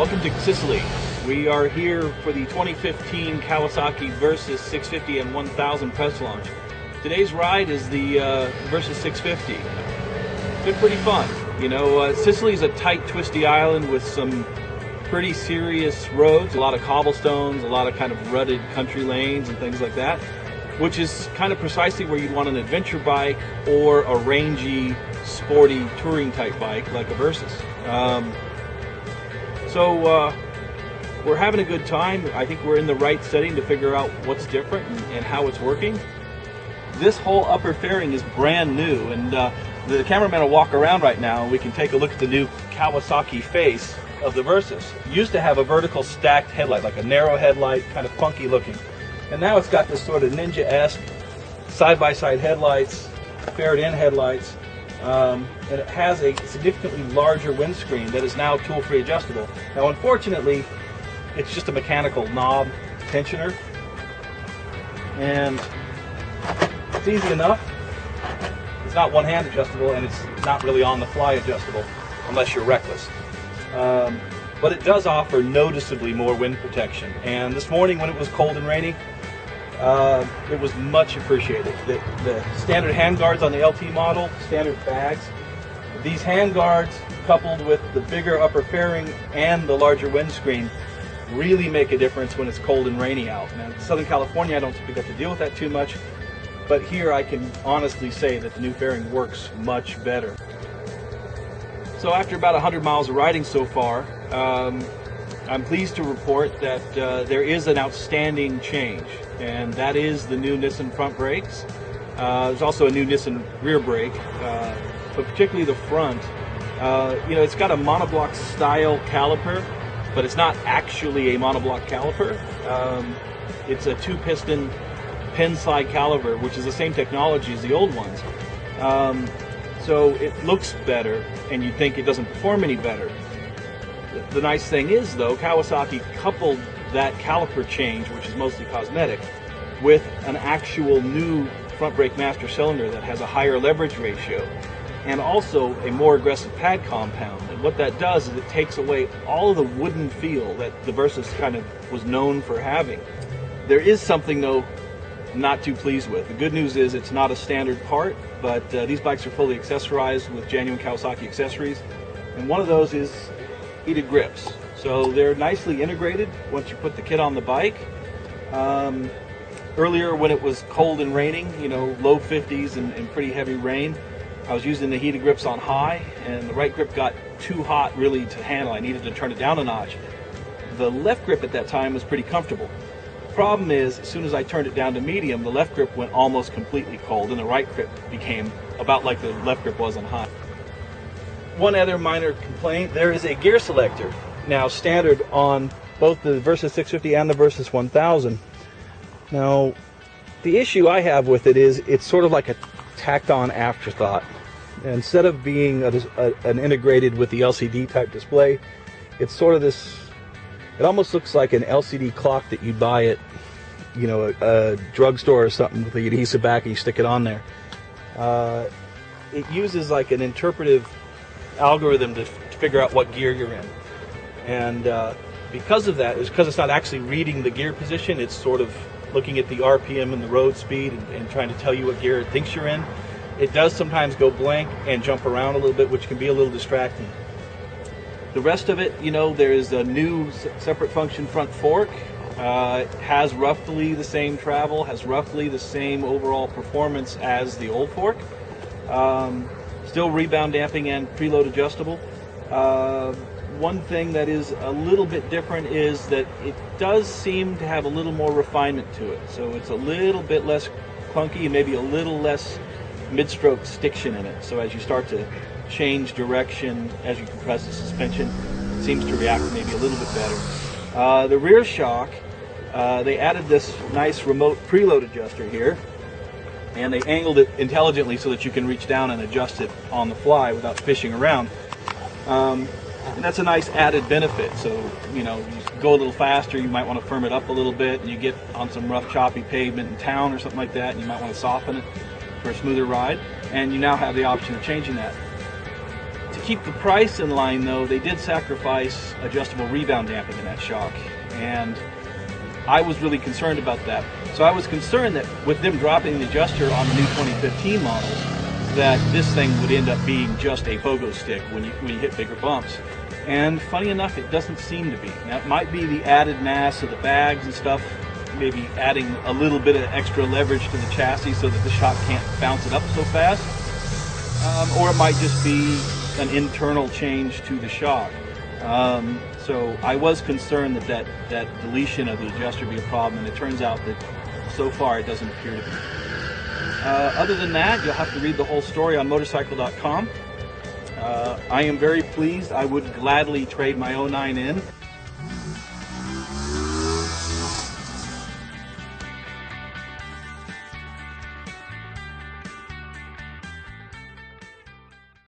Welcome to Sicily. We are here for the 2015 Kawasaki Versys 650 and 1000 press launch. Today's ride is the Versys 650. It's been pretty fun. You know, Sicily is a tight, twisty island with some pretty serious roads, a lot of cobblestones, a lot of kind of rutted country lanes and things like that, which is kind of precisely where you'd want an adventure bike or a rangy, sporty, touring type bike like a Versys. So we're having a good time. I think we're in the right setting to figure out what's different and how it's working. This whole upper fairing is brand new, and the cameraman will walk around right now and we can take a look at the new Kawasaki face of the Versys. It used to have a vertical stacked headlight, like a narrow headlight, kind of funky looking. And now it's got this sort of ninja-esque side-by-side headlights, faired-in headlights, and it has a significantly larger windscreen that is now tool-free adjustable. Now, unfortunately, it's just a mechanical knob tensioner, and it's easy enough. It's not one-hand adjustable, and it's not really on-the-fly adjustable, unless you're reckless. But it does offer noticeably more wind protection. And this morning, when it was cold and rainy, it was much appreciated. The standard handguards on the LT model, standard bags, these handguards coupled with the bigger upper fairing and the larger windscreen really make a difference when it's cold and rainy out. Now, in Southern California, I don't think we got to deal with that too much, but here I can honestly say that the new fairing works much better. So after about 100 miles of riding so far, I'm pleased to report that there is an outstanding change, and that is the new Nissan front brakes. There's also a new Nissan rear brake, but particularly the front. You know, it's got a monoblock style caliper, but it's not actually a monoblock caliper. It's a two-piston pin slide caliper, which is the same technology as the old ones. So it looks better, and you'd think it doesn't perform any better. The nice thing is, though, Kawasaki coupled that caliper change, which is mostly cosmetic, with an actual new front brake master cylinder that has a higher leverage ratio and also a more aggressive pad compound. And what that does is it takes away all of the wooden feel that the Versys kind of was known for having. There is something, though, I'm not too pleased with. The good news is it's not a standard part, but these bikes are fully accessorized with genuine Kawasaki accessories, and one of those is heated grips. So they're nicely integrated once you put the kit on the bike. Earlier when it was cold and raining, you know, low 50s and pretty heavy rain, I was using the heated grips on high, and the right grip got too hot really to handle. I needed to turn it down a notch. The left grip at that time was pretty comfortable. The problem is, as soon as I turned it down to medium, the left grip went almost completely cold, and the right grip became about like the left grip was on hot. One other minor complaint, there is a gear selector now standard on both the Versys 650 and the Versys 1000. Now, the issue I have with it is it's sort of like a tacked-on afterthought. Instead of being an integrated with the LCD type display, it's sort of this, it almost looks like an LCD clock that you buy at, you know, a drugstore or something with the adhesive back and you stick it on there. It uses like an interpretive algorithm to figure out what gear you're in. And because of that, because it's not actually reading the gear position, it's sort of looking at the RPM and the road speed and trying to tell you what gear it thinks you're in. It does sometimes go blank and jump around a little bit, which can be a little distracting. The rest of it, you know, there is a new separate function front fork. It has roughly the same travel, has roughly the same overall performance as the old fork. Still rebound damping and preload adjustable. One thing that is a little bit different is that it does seem to have a little more refinement to it. So it's a little bit less clunky and maybe a little less mid-stroke stiction in it. So as you start to change direction, as you compress the suspension, it seems to react maybe a little bit better. The rear shock, they added this nice remote preload adjuster here, and they angled it intelligently so that you can reach down and adjust it on the fly without fishing around. And that's a nice added benefit. So, you know, you go a little faster, you might want to firm it up a little bit, and you get on some rough, choppy pavement in town or something like that, and you might want to soften it for a smoother ride, and you now have the option of changing that. To keep the price in line, though, they did sacrifice adjustable rebound damping in that shock, and I was really concerned about that. So I was concerned that with them dropping the adjuster on the new 2015 models, that this thing would end up being just a pogo stick when you hit bigger bumps. And funny enough, it doesn't seem to be. Now, it might be the added mass of the bags and stuff, maybe adding a little bit of extra leverage to the chassis so that the shock can't bounce it up so fast, or it might just be an internal change to the shock. So I was concerned that deletion of the adjuster would be a problem, and it turns out that so far it doesn't appear to be. Other than that, you'll have to read the whole story on motorcycle.com. I am very pleased. I would gladly trade my 09 in